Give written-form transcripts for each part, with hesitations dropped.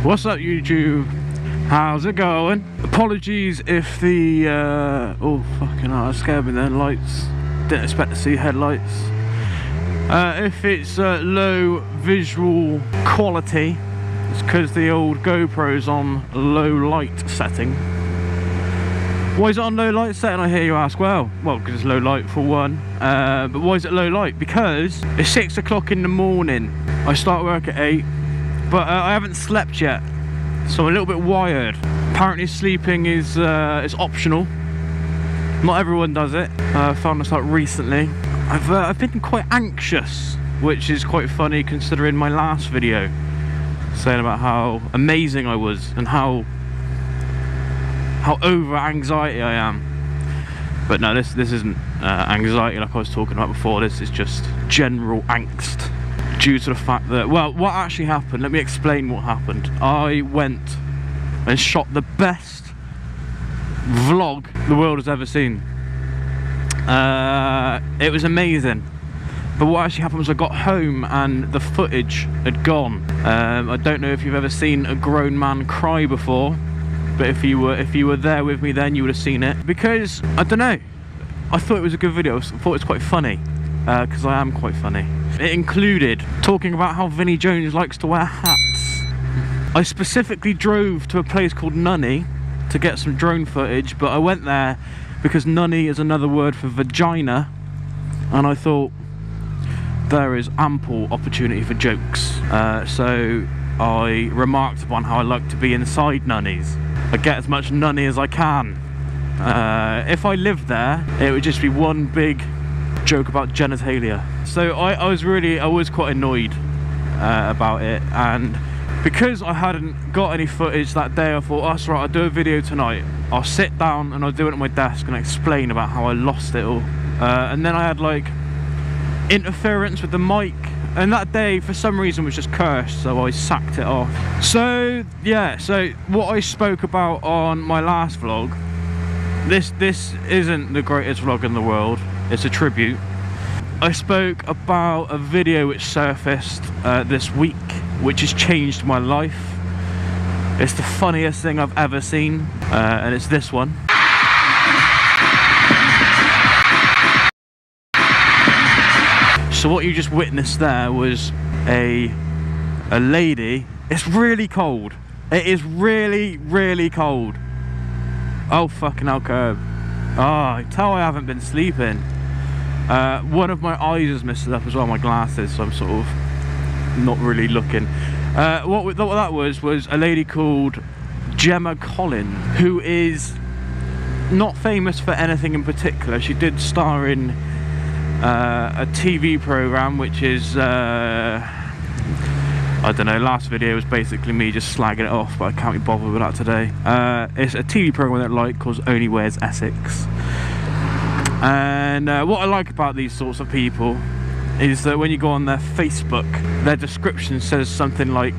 What's up, YouTube? How's it going? Apologies if the oh fucking hell, that scared me then. Lights, didn't expect to see headlights. If it's low visual quality, it's because the old GoPro's on low light setting. Why is it on low light setting, I hear you ask? Well, because it's low light for one, but why is it low light? Because it's 6 o'clock in the morning. I start work at 8, but I haven't slept yet, so I'm a little bit wired. Apparently sleeping is optional. Not everyone does it. I found this out recently. I've been quite anxious, which is quite funny considering my last video, saying about how amazing I was and how over anxiety I am. But no, this isn't anxiety like I was talking about before. This is just general angst due to the fact that, well, what actually happened, let me explain what happened. I went and shot the best vlog the world has ever seen. It was amazing. But what actually happened was I got home and the footage had gone. I don't know if you've ever seen a grown man cry before, but if you were there with me then, you would have seen it. Because, I don't know, I thought it was a good video. I thought it was quite funny, because I am quite funny. It included talking about how Vinnie Jones likes to wear hats. I specifically drove to a place called Nonnys to get some drone footage, but I went there because Nonnys is another word for vagina, and I thought there is ample opportunity for jokes. So I remarked upon how I like to be inside Nonnys. I get as much nunny as I can. If I lived there, it would just be one big joke about genitalia. So I was quite annoyed about it, and because I hadn't got any footage that day, I thought, oh, that's right, I'll do a video tonight. I'll sit down and I'll do it at my desk and explain about how I lost it all. And then I had like interference with the mic, and that day for some reason was just cursed, so I sacked it off. So yeah, so what I spoke about on my last vlog, this isn't the greatest vlog in the world, it's a tribute. I spoke about a video which surfaced this week, which has changed my life. It's the funniest thing I've ever seen, and it's this one. So what you just witnessed there was a lady. It's really cold. It is really, really cold. Oh fucking hell, curb. Oh, tell I haven't been sleeping. One of my eyes is messed up as well, my glasses, so I'm sort of not really looking. What that was a lady called Gemma Collin, who is not famous for anything in particular. She did star in a TV program which is I don't know, last video was basically me just slagging it off, but I can't be bothered with that today. It's a TV program that I like called Only Wears Essex, and what I like about these sorts of people is that when you go on their Facebook, their description says something like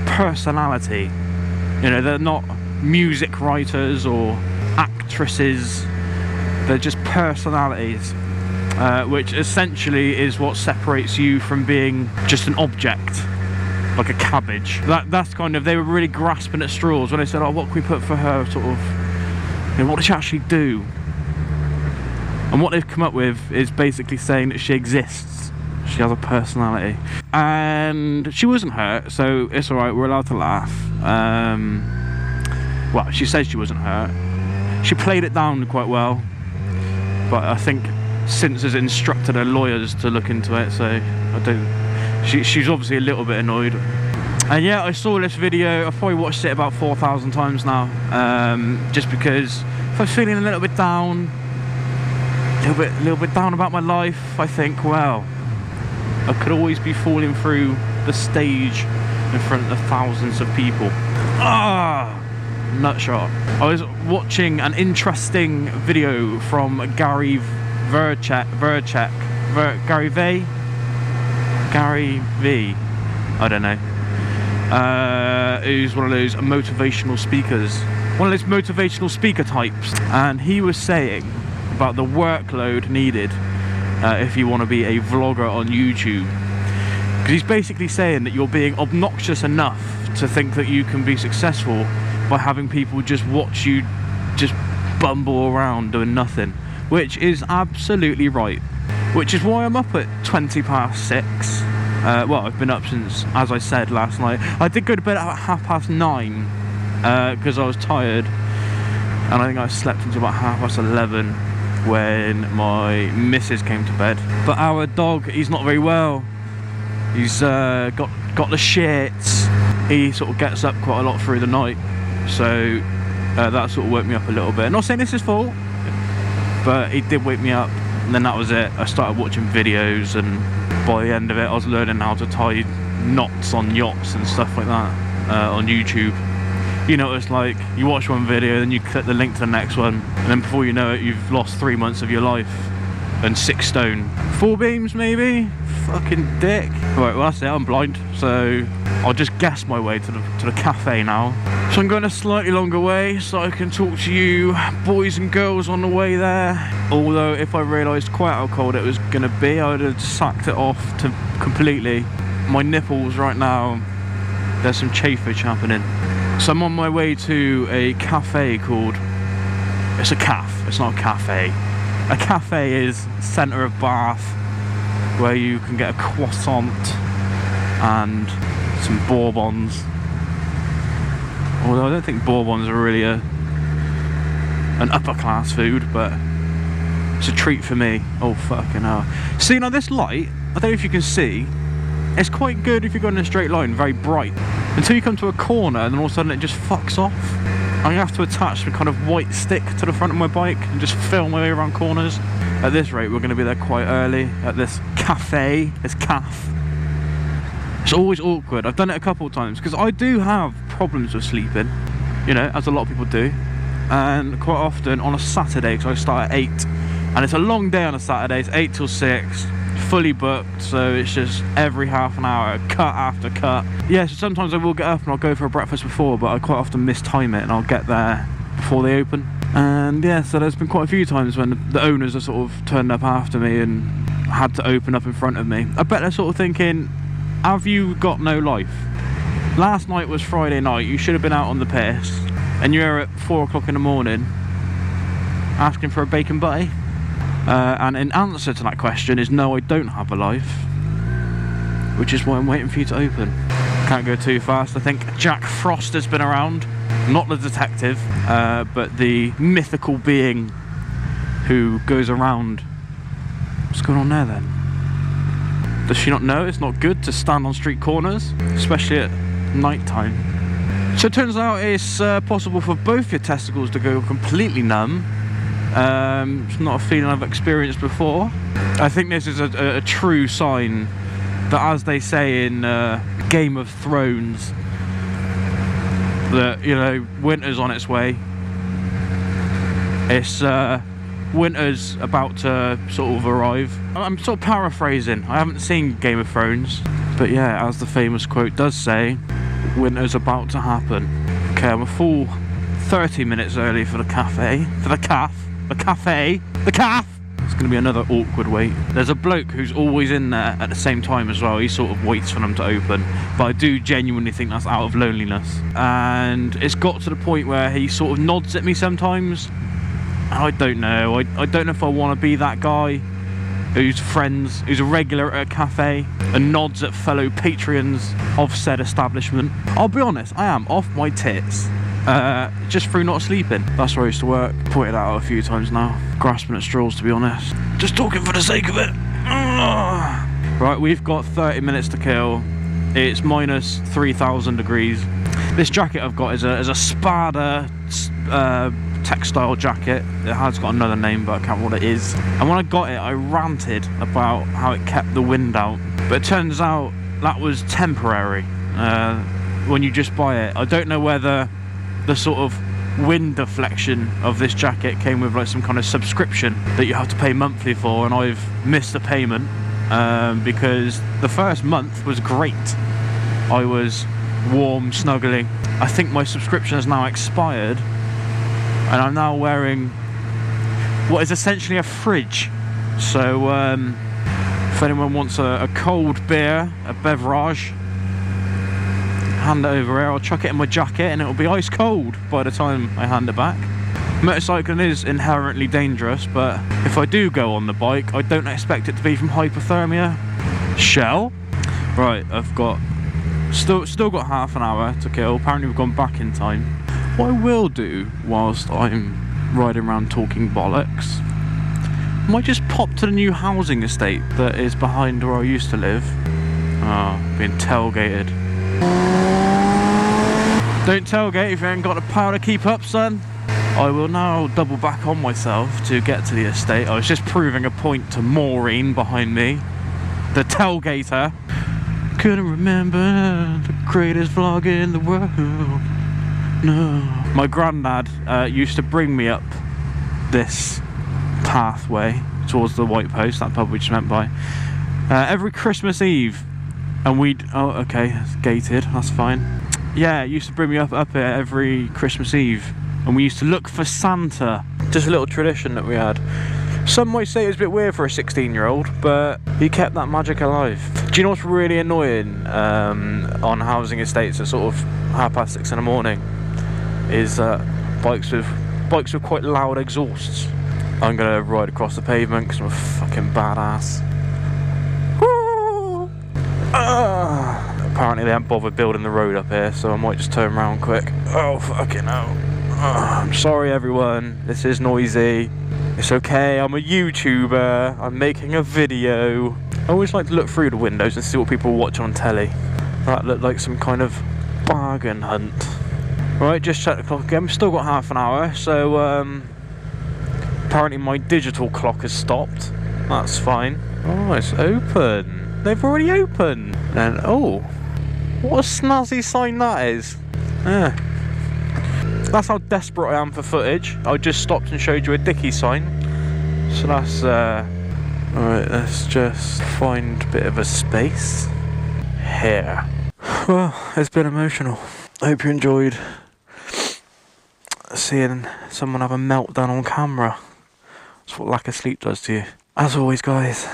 personality. You know, they're not music writers or actresses, they're just personalities. Which essentially is what separates you from being just an object, like a cabbage. That's kind of, they were really grasping at straws when they said, oh, what can we put for her, sort of, you know, what does she actually do? And what they've come up with is basically saying that she exists, she has a personality. And she wasn't hurt, so it's alright, we're allowed to laugh. Well, she says she wasn't hurt. She played it down quite well, but I think since has instructed her lawyers to look into it, so I don't. She's obviously a little bit annoyed. And yeah, I saw this video. I've probably watched it about 4,000 times now, just because if I was feeling a little bit down, a little bit down about my life, I think, well, I could always be falling through the stage in front of thousands of people. Nutshot. I was watching an interesting video from Gary V, I don't know, who's one of those motivational speakers, one of those motivational speaker types, and he was saying about the workload needed if you want to be a vlogger on YouTube. Because he's basically saying that you're being obnoxious enough to think that you can be successful by having people just watch you just bumble around doing nothing, which is absolutely right. Which is why I'm up at 6:20. Well, I've been up since, as I said, last night. I did go to bed at 9:30 because I was tired, and I think I slept until about 11:30 when my missus came to bed. But our dog, he's not very well. He's got the shits. He sort of gets up quite a lot through the night, so that sort of woke me up a little bit. Not saying it's his fault, but he did wake me up, and then that was it. I started watching videos, and by the end of it I was learning how to tie knots on yachts and stuff like that on YouTube. You know, it's like you watch one video, then you click the link to the next one, and then before you know it, you've lost 3 months of your life and 6 stone. 4 beams maybe? Fucking dick. Right, well that's it, I'm blind, so I'll just guess my way to the cafe now. So I'm going a slightly longer way so I can talk to you boys and girls on the way there. Although if I realised quite how cold it was going to be, I would have sacked it off to completely. My nipples right now, there's some chafage happening. So I'm on my way to a cafe called, it's a caf, it's not a cafe. A cafe is centre of Bath, where you can get a croissant and some bourbons. Although I don't think bourbons are really an upper class food, but it's a treat for me. Oh fucking hell. See, now this light, I don't know if you can see, it's quite good if you're going in a straight line, very bright. Until you come to a corner and then all of a sudden it just fucks off. I'm going to have to attach some kind of white stick to the front of my bike and just film my way around corners. At this rate, we're going to be there quite early at this cafe, this caf. It's always awkward. I've done it a couple of times because I do have problems with sleeping, you know, as a lot of people do. And quite often on a Saturday, because I start at 8, and it's a long day on a Saturday, it's 8 till 6, fully booked, so it's just every half an hour, cut after cut. Yeah, so sometimes I will get up and I'll go for a breakfast before, but I quite often mistime it and I'll get there before they open. And yeah, so there's been quite a few times when the owners have sort of turned up after me and had to open up in front of me. I bet they're sort of thinking, have you got no life? Last night was Friday night, you should have been out on the piss, and you're at 4 o'clock in the morning asking for a bacon butty. And in answer to that question is no, I don't have a life, which is why I'm waiting for you to open. Can't go too fast. I think Jack Frost has been around, not the detective, but the mythical being who goes around. What's going on there then? Does she not know it's not good to stand on street corners, especially at night time? So it turns out it's possible for both your testicles to go completely numb. It's not a feeling I've experienced before. I think this is a true sign that, as they say in Game of Thrones, that, you know, winter's on its way. It's winter's about to sort of arrive. I'm sort of paraphrasing, I haven't seen Game of Thrones, but yeah, as the famous quote does say, winter's about to happen. Okay, I'm a full 30 minutes early for the cafe, for the caf. The cafe, the caf. It's going to be another awkward wait. There's a bloke who's always in there at the same time as well. He sort of waits for them to open, but I do genuinely think that's out of loneliness. And it's got to the point where he sort of nods at me sometimes. I don't know. I don't know if I want to be that guy who's who's a regular at a cafe and nods at fellow patrons of said establishment. I'll be honest, I am off my tits. Just through not sleeping. That's where I used to work. Pointed that out a few times now. Grasping at straws, to be honest. Just talking for the sake of it. Right, we've got 30 minutes to kill. It's minus 3,000 degrees. This jacket I've got is a Spada textile jacket. It has got another name, but I can't remember what it is. And when I got it, I ranted about how it kept the wind out. But it turns out that was temporary. When you just buy it. I don't know whether the sort of wind deflection of this jacket came with like some kind of subscription that you have to pay monthly for, and I've missed the payment because the first month was great. I was warm, snuggling. I think my subscription has now expired, and I'm now wearing what is essentially a fridge. So If anyone wants a cold beer, a beverage, hand it over here. I'll chuck it in my jacket and it'll be ice cold by the time I hand it back. Motorcycling is inherently dangerous, but if I do go on the bike, I don't expect it to be from hypothermia. Shell? Right, I've got still got half an hour to kill. Apparently we've gone back in time. What I will do whilst I'm riding around talking bollocks, I might just pop to the new housing estate that is behind where I used to live. Oh, being tailgated. Don't tailgate if you ain't got the power to keep up, son. I will now double back on myself to get to the estate. I was just proving a point to Maureen behind me, the tailgater. Couldn't remember the greatest vlog in the world. No. My granddad used to bring me up this pathway towards the White Post, that pub we just went by, every Christmas Eve. And we'd... Oh, okay, it's gated, that's fine. Yeah, it used to bring me up here every Christmas Eve. And we used to look for Santa. Just a little tradition that we had. Some might say it was a bit weird for a 16-year-old, but he kept that magic alive. Do you know what's really annoying on housing estates at sort of 6:30 in the morning? Is bikes with quite loud exhausts. I'm gonna ride across the pavement because I'm a fucking badass. Apparently they haven't bothered building the road up here, so I might just turn around quick. Oh fucking hell. I'm sorry everyone, this is noisy. It's okay, I'm a YouTuber, I'm making a video. I always like to look through the windows and see what people watch on telly. That looked like some kind of bargain hunt. Right, just check the clock again, we've still got half an hour, so apparently my digital clock has stopped. That's fine. Oh, it's open. They've already opened. And oh, what a snazzy sign that is. Yeah. That's how desperate I am for footage. I just stopped and showed you a Dickie sign. So that's alright, let's just find a bit of a space here. Well, it's been emotional. I hope you enjoyed seeing someone have a meltdown on camera. That's what lack of sleep does to you. As always guys,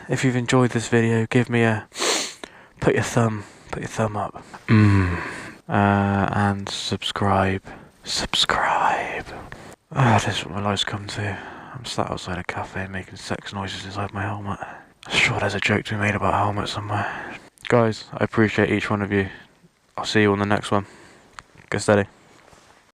if you've enjoyed this video, give me a put your thumb up. And subscribe. This is what my life's come to. I'm sat outside a cafe making sex noises inside my helmet. I'm sure there's a joke to be made about helmets somewhere. Guys, I appreciate each one of you. I'll see you on the next one. Go steady.